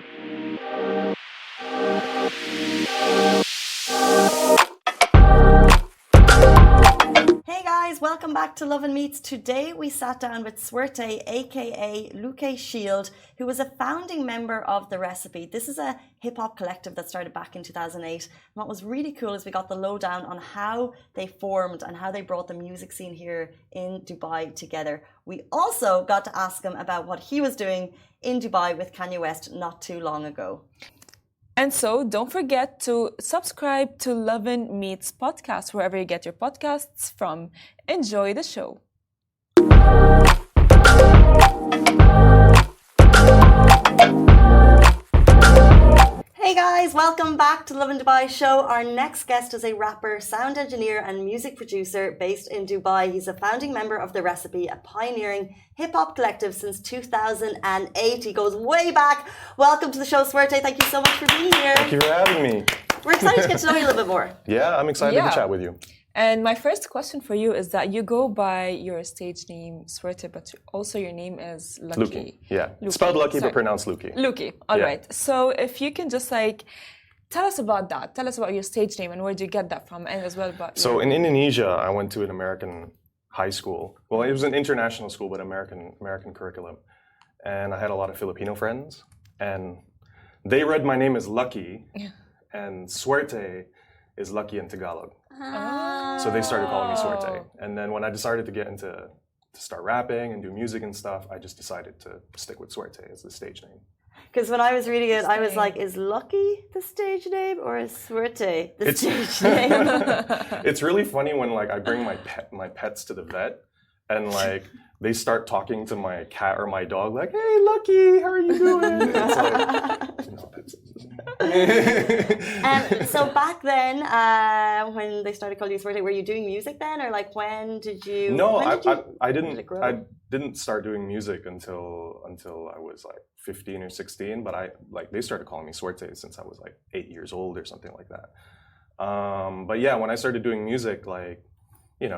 Hey guys, welcome back to Lovin Meets. Today we sat down with Swerte, aka Luke Shield, who was a founding member of The Recipe. This is a hip-hop collective that started back in 2008. And what was really cool is we got the lowdown on how they formed and how they brought the music scene here in Dubai together. We also got to ask him about what he was doing in Dubai with Kanye West not too long ago. And so don't forget to subscribe to Lovin Meets podcast wherever you get your podcasts from. Enjoy the show. Hey guys, welcome back to Lovin Dubai show. Our next guest is a rapper, sound engineer and music producer based in Dubai. He's a founding member of The Recipe, a pioneering hip-hop collective since 2008. He goes way back. Welcome to the show, Swerte. Thank you so much for being here. Thank you for having me. We're excited to get to know you a little bit more. Yeah, I'm excited to chat with you. And my first question for you is that you go by your stage name Swerte, but also your name is Lucky. Yeah. Luki. Spelled Lucky, Sorry. but pronounced Luki. Luki, all Yeah. right. So if you can just tell us about that. Tell us about your stage name and where do you get that from, and as well about. So in Indonesia, I went to an American high school. Well, it was an international school, but American curriculum, and I had a lot of Filipino friends, and they read my name as Lucky, and Swerte is lucky in Tagalog. So they started calling me Swerte. And then when I decided to get to start rapping and do music and stuff, I just decided to stick with Swerte as the stage name. Because when I was reading it, I was like, is Lucky the stage name or is Swerte the stage name? It's really funny when I bring my pets to the vet and they start talking to my cat or my dog like, hey, Lucky, how are you doing? It's So back then, when they started calling you Swerte, were you doing music then? Or when did you... No, I didn't start doing music until I was 15 or 16, but they started calling me Swerte since I was 8 years old or something like that. But yeah, when I started doing music, I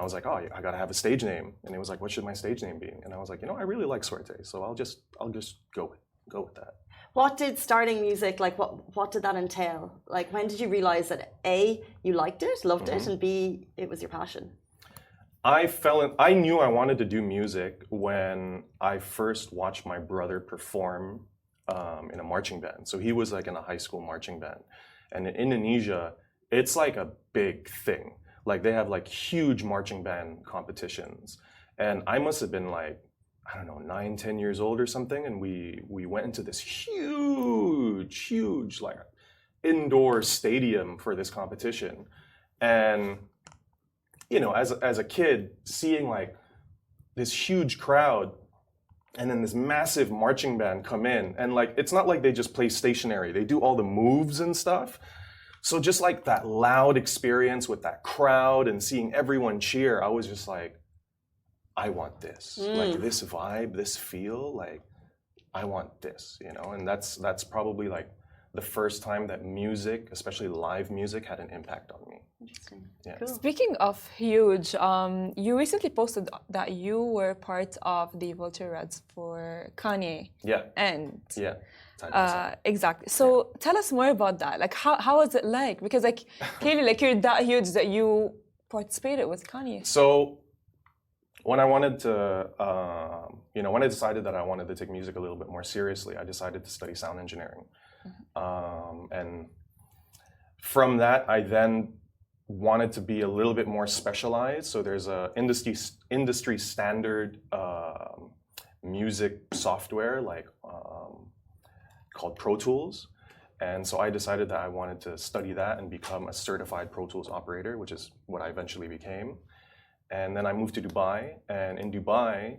was like, oh, I gotta have a stage name, and it was like, what should my stage name be? And I was like, I really like Swerte, so I'll just go with that. What did starting music what did that entail? When did you realize that A, you liked it, loved it, and B, it was your passion? I knew I wanted to do music when I first watched my brother perform in a marching band. So he was in a high school marching band, and in Indonesia, it's a big thing. They have huge marching band competitions, and I must have been 9, 10 years old or something, and we went into this huge indoor stadium for this competition, and as a kid seeing this huge crowd and then this massive marching band come in, and it's not like they just play stationary, they do all the moves and stuff. So just that loud experience with that crowd and seeing everyone cheer, I was just I want this. This vibe, this feel, I want this, and that's probably the first time that music, especially live music, had an impact on me. Interesting. Yeah. Cool. Speaking of huge, you recently posted that you were part of the Vulture Reds for Kanye. Yeah. And Exactly. So tell us more about that. How was it like? Because clearly you're that huge that you participated with Kanye. So when I wanted to, when I decided that I wanted to take music a little bit more seriously, I decided to study sound engineering. And from that, I then wanted to be a little bit more specialized. So there's a industry standard music software called Pro Tools. And so I decided that I wanted to study that and become a certified Pro Tools operator, which is what I eventually became. And then I moved to Dubai, and in Dubai,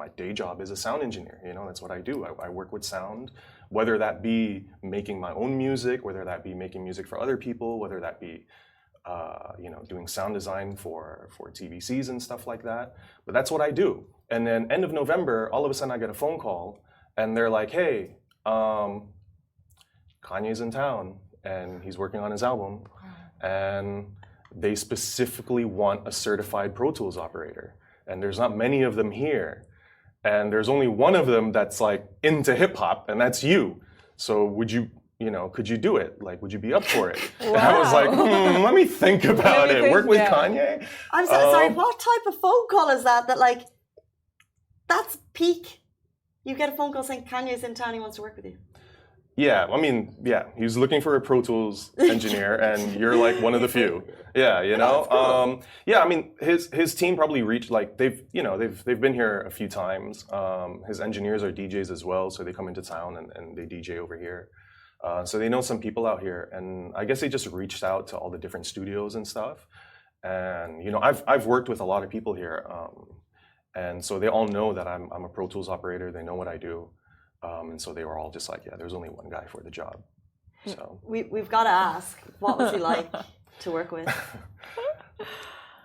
my day job is a sound engineer. That's what I do. I work with sound, whether that be making my own music, whether that be making music for other people, whether that be doing sound design for TVCs and stuff like that. But that's what I do. And then end of November, all of a sudden I get a phone call, and they're like, "Hey, Kanye's in town, and he's working on his album, and they specifically want a certified Pro Tools operator, and there's not many of them here." and there's only one of them that's like into hip hop, and that's you. So would you, could you do it? Like, would you be up for it? And I was like, let me think about it. Work with Kanye? I'm sorry, what type of phone call is that? That's peak. You get a phone call saying Kanye's in town, he wants to work with you. Yeah, I mean, yeah, he's looking for a Pro Tools engineer, and you're like one of the few. Yeah, Cool. yeah, I mean, his team probably reached they've been here a few times. His engineers are DJs as well, so they come into town and they DJ over here. So they know some people out here, and I guess they just reached out to all the different studios and stuff. And I've worked with a lot of people here, and so they all know that I'm a Pro Tools operator. They know what I do. And so they were all just like, yeah, there's only one guy for the job. So we've got to ask, what was he like to work with?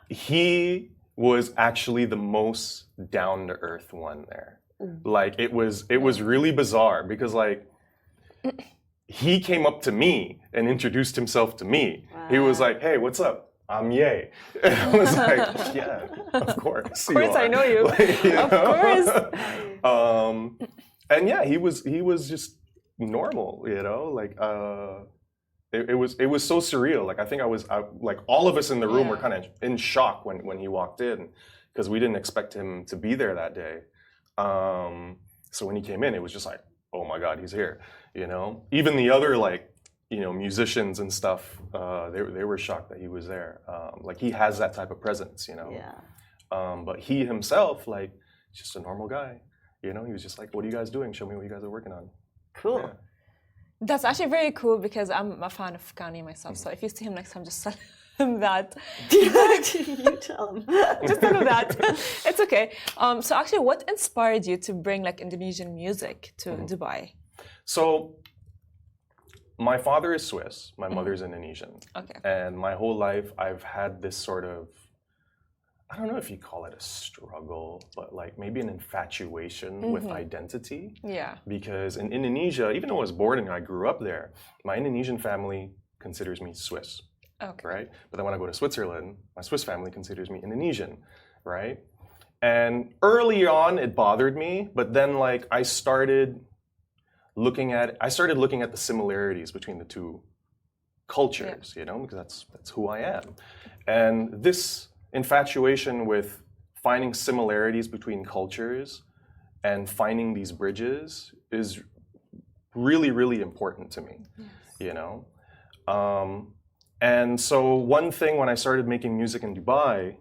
He was actually the most down to earth one there. Like it was really bizarre because he came up to me and introduced himself to me. Wow. He was like, hey, what's up? I'm Ye. And I was like, yeah, of course. Of course, I know you. Of course. And yeah, he was just normal, it was so surreal. Like I think like all of us in the room were kind of in shock when he walked in because we didn't expect him to be there that day. So when he came in, it was just like, oh my God, he's here. Even the other musicians and stuff, they were shocked that he was there. Like he has that type of presence, Yeah. But he himself, just a normal guy. He was just like, what are you guys doing? Show me what you guys are working on. Cool. Yeah. That's actually very cool because I'm a fan of Kanye myself. So if you see him next time, just tell him that. You tell him. Just tell him that. It's okay. So actually, what inspired you to bring Indonesian music to Dubai? So my father is Swiss. My mother's Indonesian. Okay. And my whole life, I've had this sort of, I don't know if you call it a struggle, but maybe an infatuation with identity. Yeah. Because in Indonesia, even though I was born and I grew up there, my Indonesian family considers me Swiss. Okay. Right? But then when I go to Switzerland, my Swiss family considers me Indonesian. Right? And early on, it bothered me, but then I started looking at the similarities between the two cultures, because that's who I am. And this infatuation with finding similarities between cultures and finding these bridges is really, really important to me, And so one thing when I started making music in Dubai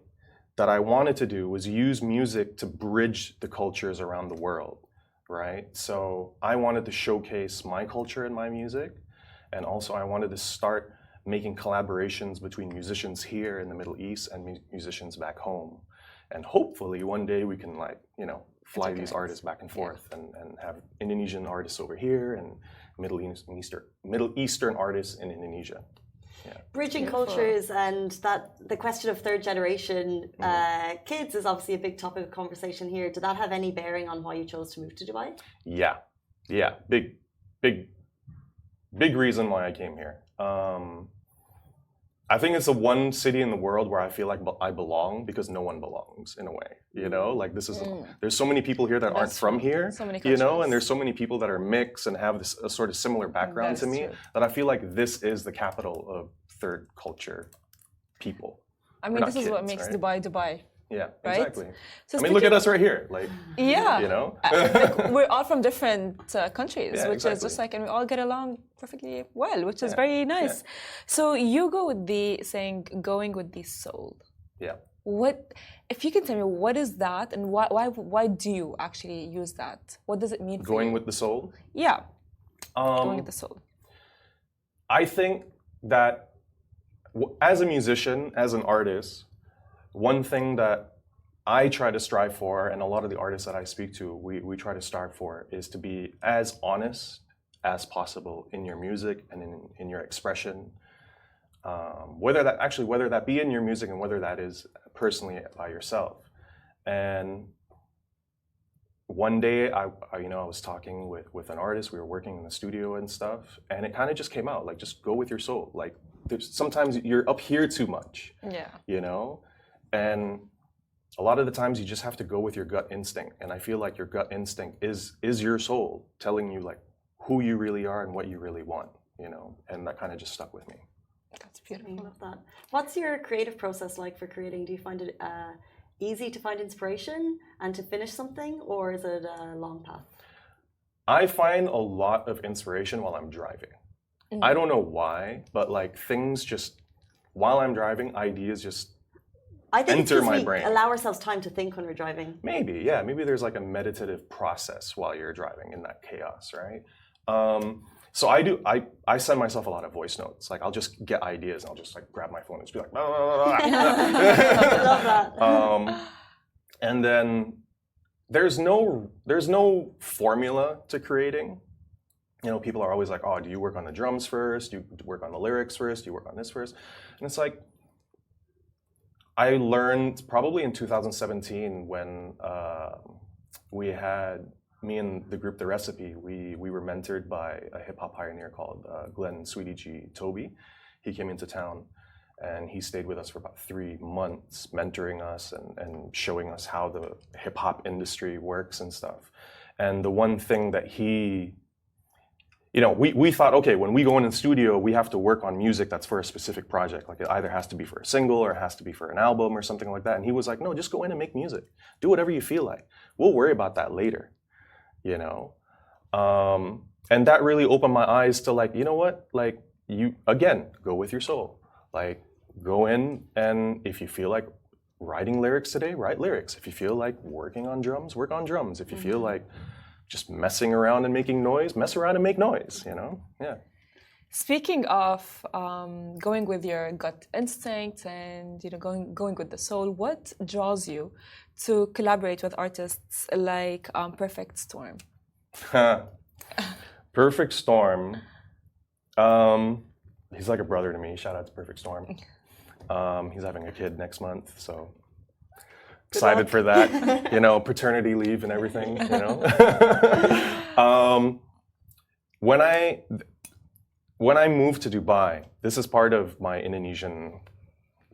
that I wanted to do was use music to bridge the cultures around the world, right? So I wanted to showcase my culture in my music, and also I wanted to start making collaborations between musicians here in the Middle East and musicians back home. And hopefully one day we can fly these artists back and forth and have Indonesian artists over here and Middle Eastern artists in Indonesia. Yeah. Bridging cultures and the question of third generation kids is obviously a big topic of conversation here. Did that have any bearing on why you chose to move to Dubai? Yeah, big reason why I came here. I think it's the one city in the world where I feel like I belong because no one belongs in a way, there's so many people here that aren't from here, so many and there's so many people that are mixed and have a sort of similar background to me that I feel like this is the capital of third culture people. I mean, this is what makes Dubai Dubai. Yeah, right? Exactly. So look at us right here. We're all from different countries, which is just and we all get along perfectly well, which is very nice. Yeah. So you go with the saying, going with the soul. Yeah. What, if you can tell me, what is that, and why do you actually use that? What does it mean for you? Going with the soul? Yeah. Going with the soul. I think that as a musician, as an artist, one thing that I try to strive for, and a lot of the artists that I speak to, we try to strive for, is to be as honest as possible in your music and in your expression. Whether that be in your music and whether that is personally by yourself. And one day I was talking with an artist, we were working in the studio and stuff, and it kind of just came out, just go with your soul. Sometimes you're up here too much. Yeah. And a lot of the times you just have to go with your gut instinct, and I feel like your gut instinct is your soul telling you like who you really are and what you really want, you know, and that kind of just stuck with me. That's beautiful. I love that. What's your creative process like for creating? Do you find it easy to find inspiration and to finish something, or is it a long path? I find a lot of inspiration while I'm driving. I don't know why, but like things just, while I'm driving, ideas just I think enter my we brain. allow ourselves time to think when we're driving. Maybe, yeah. Maybe there's like a meditative process while you're driving in that chaos, right? So I send myself a lot of voice notes. Like I'll just get ideas and I'll just like grab my phone and just be like, blah, blah, blah, blah. I love that. And then there's no formula to creating. You know, people are always like, oh, do you work on the drums first? Do you work on the lyrics first? Do you work on this first? And it's like, I learned probably in 2017 when we had, me and the group The Recipe, we were mentored by a hip hop pioneer called Glenn Sweetie G Toby. He came into town and he stayed with us for about 3 months, mentoring us and showing us how the hip hop industry works and stuff. And the one thing that he, you know, we thought, okay, when we go in the studio, we have to work on music that's for a specific project. Like it either has to be for a single or it has to be for an album or something like that. And he was like, no, just go in and make music. Do whatever you feel like. We'll worry about that later, you know? And that really opened my eyes to like, you know what? Like you, again, go with your soul. Like go in and if you feel like writing lyrics today, write lyrics. If you feel like working on drums, work on drums. If you feel like just messing around and making noise, mess around and make noise, you know? Yeah. Speaking of going with your gut instinct and you know going with the soul, what draws you to collaborate with artists like Perfect Storm? Perfect Storm. He's like a brother to me. Shout out to Perfect Storm. He's having a kid next month, so excited for that. You know, paternity leave and everything. You know, when I moved to Dubai, this is part of my Indonesian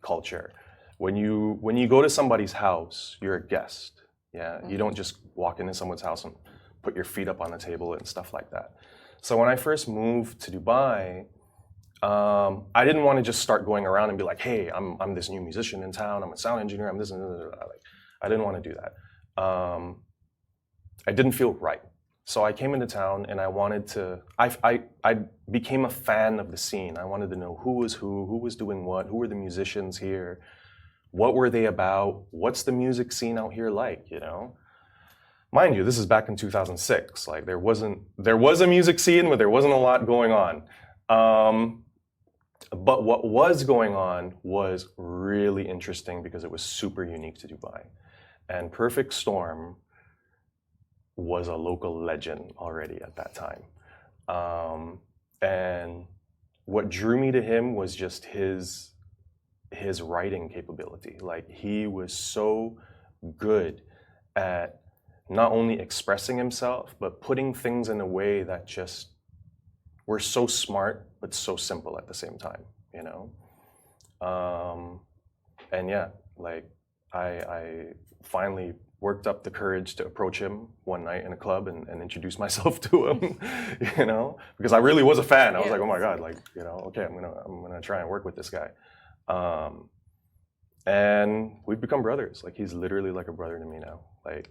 culture. When you go to somebody's house, you're a guest. Yeah, you don't just walk into someone's house and put your feet up on the table and stuff like that. So when I first moved to Dubai, I didn't want to just start going around and be like, hey, I'm this new musician in town. I'm a sound engineer. I'm this and that. Like, I didn't want to do that. I didn't feel right. So I came into town and I wanted to, I became a fan of the scene. I wanted to know who was doing what, who were the musicians here, what were they about, what's the music scene out here like, you know? Mind you, this is back in 2006. Like there was a music scene, but there wasn't a lot going on. But what was going on was really interesting because it was super unique to Dubai. And Perfect Storm was a local legend already at that time. And what drew me to him was just his writing capability. Like he was so good at not only expressing himself, but putting things in a way that just were so smart, but so simple at the same time, you know? And yeah, like I finally worked up the courage to approach him one night in a club and introduce myself to him, you know? Because I really was a fan. I was like, oh my God, like, you know, okay, I'm gonna try and work with this guy. And we've become brothers. Like he's literally like a brother to me now. Like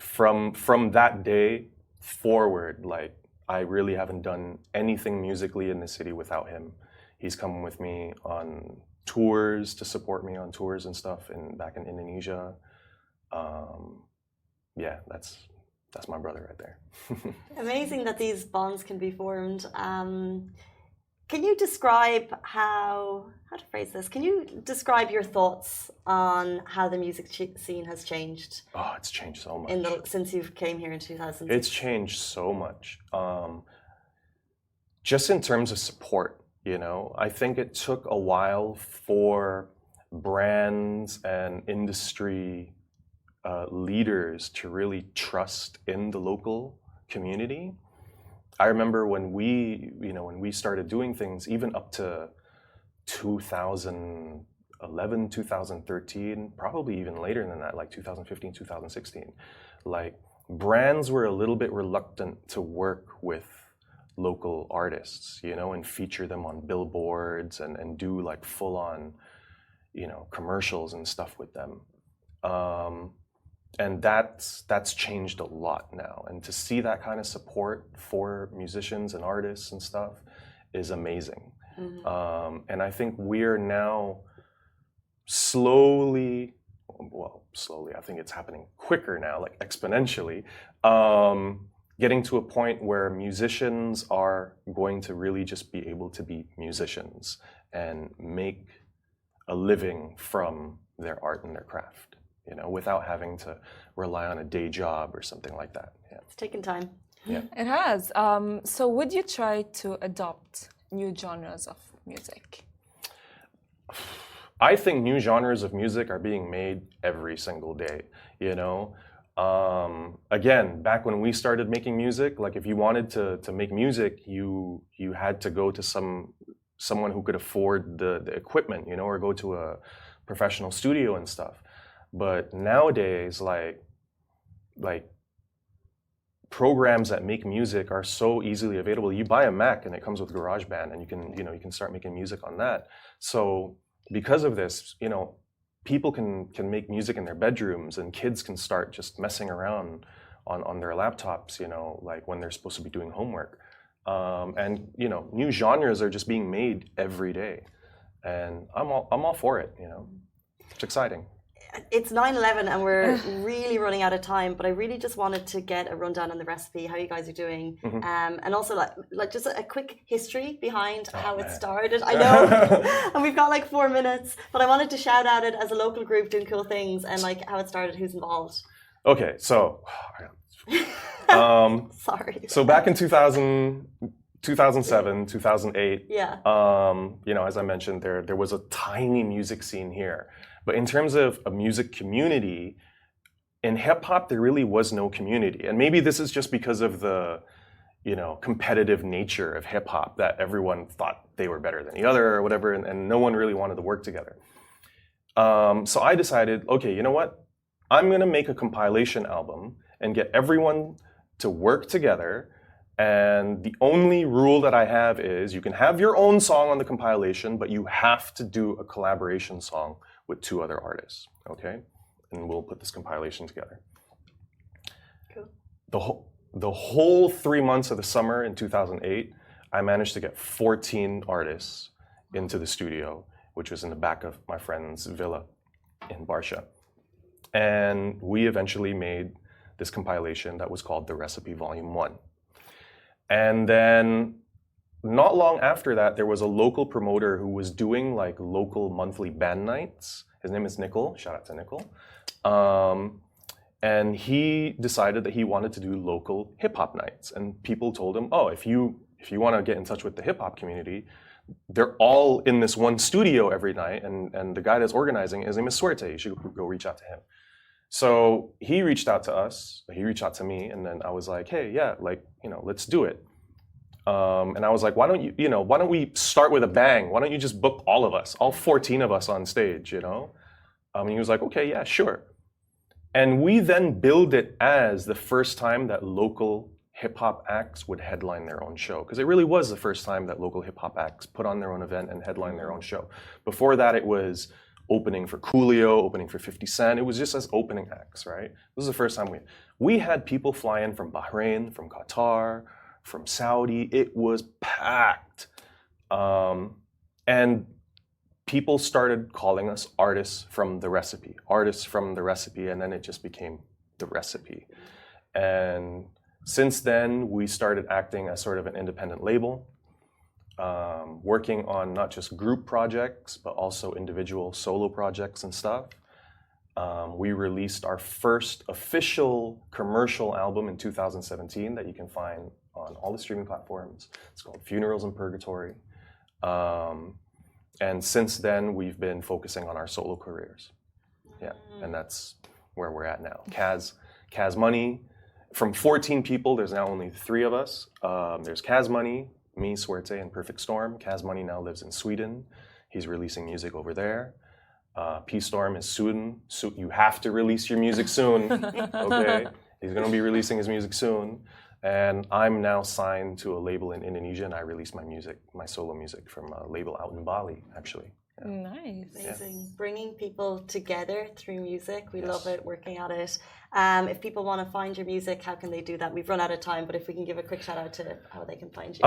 from that day forward, like I really haven't done anything musically in the city without him. He's come with me on tours to support me on tours and stuff back in Indonesia. Yeah, that's my brother right there. Amazing that these bonds can be formed. Can you describe how to phrase this? Can you describe your thoughts on how the music scene has changed? Oh, it's changed so much. Since you came here in 2000. It's changed so much. Just in terms of support, you know, I think it took a while for brands and industry leaders to really trust in the local community. I remember when we started doing things, even up to 2011, 2011, 2013, probably even later than that, like 2015, 2016, like brands were a little bit reluctant to work with local artists, you know, and feature them on billboards and do like full on, you know, commercials and stuff with them. And that's changed a lot now. And to see that kind of support for musicians and artists and stuff is amazing. And I think we're now slowly, I think it's happening quicker now, like exponentially, getting to a point where musicians are going to really just be able to be musicians and make a living from their art and their craft, you know, without having to rely on a day job or something like that. Yeah. It's taken time. Yeah. It has. So would you try to adopt new genres of music? I think new genres of music are being made every single day, you know. Again, back when we started making music, like if you wanted to make music, you had to go to someone who could afford the equipment, you know, or go to a professional studio and stuff. But nowadays, like programs that make music are so easily available. You buy a Mac and it comes with GarageBand, and you can start making music on that. So because of this, you know, people can make music in their bedrooms, and kids can start just messing around on their laptops, you know, like when they're supposed to be doing homework. And you know, new genres are just being made every day, and I'm all for it. You know, it's exciting. It's 9/11 and we're really running out of time, but I really just wanted to get a rundown on the recipe, how you guys are doing, and also like just a quick history behind how it started. I know, and we've got like 4 minutes, but I wanted to shout out it as a local group doing cool things and like how it started, who's involved. Okay, so sorry. So back in 2007, 2008, yeah. You know, as I mentioned, there was a tiny music scene here. But in terms of a music community, in hip hop, there really was no community. And maybe this is just because of the, you know, competitive nature of hip hop, that everyone thought they were better than the other or whatever, and no one really wanted to work together. So I decided, okay, you know what? I'm going to make a compilation album and get everyone to work together. And the only rule that I have is you can have your own song on the compilation, but you have to do a collaboration song with 2 other artists, okay? And we'll put this compilation together. Cool. The whole 3 months of the summer in 2008, I managed to get 14 artists into the studio, which was in the back of my friend's villa in Barsha. And we eventually made this compilation that was called The Recipe Volume 1. And then not long after that, there was a local promoter who was doing like local monthly band nights. His name is Nickel. Shout out to Nickel. And he decided that he wanted to do local hip hop nights. And people told him, oh, if you want to get in touch with the hip hop community, they're all in this one studio every night. And the guy that's organizing, his name is Swerte. You should go reach out to him. So he reached out to us. He reached out to me. And then I was like, hey, yeah, like, you know, let's do it. And I was like, why don't we start with a bang? Why don't you just book all of us, all 14 of us on stage, you know? And he was like, okay, yeah, sure. And we then billed it as the first time that local hip hop acts would headline their own show. Because it really was the first time that local hip hop acts put on their own event and headline their own show. Before that, it was opening for Coolio, opening for 50 Cent. It was just as opening acts, right? This was the first time we had people fly in from Bahrain, from Qatar, from Saudi. It was packed. And people started calling us artists from the recipe, and then it just became the recipe. And since then, we started acting as sort of an independent label, working on not just group projects, but also individual solo projects and stuff. We released our first official commercial album in 2017 that you can find on all the streaming platforms. It's called Funerals in Purgatory. And since then, we've been focusing on our solo careers. Yeah, and that's where we're at now. Kaz Money, from 14 people, there's now only 3 of us. There's Kaz Money, me, Swerte, and Perfect Storm. Kaz Money now lives in Sweden. He's releasing music over there. Peace Storm is soon. So you have to release your music soon. Okay, he's gonna be releasing his music soon, and I'm now signed to a label in Indonesia, and I release my music, my solo music, from a label out in Bali, actually. Yeah. Nice. Amazing. Bringing people together through music. We Yes. love it, working at it. If people want to find your music, how can they do that? We've run out of time, but if we can give a quick shout out to how they can find you.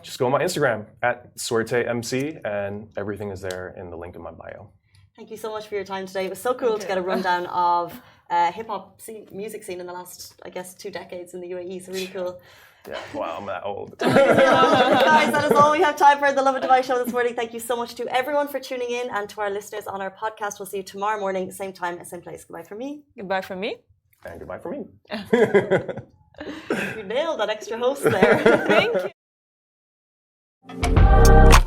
Just go on my Instagram at Swerte MC, and everything is there in the link in my bio. Thank you so much for your time today. It was so cool to get a rundown of hip-hop music scene in the last, I guess, 2 decades in the UAE. So really cool. Yeah, wow, I'm that old. Guys, that is all we have time for in the Lovin Dubai show this morning. Thank you so much to everyone for tuning in, and to our listeners on our podcast. We'll see you tomorrow morning, same time, same place. Goodbye from me. Goodbye from me. And goodbye for me. You nailed that extra host there. Thank you.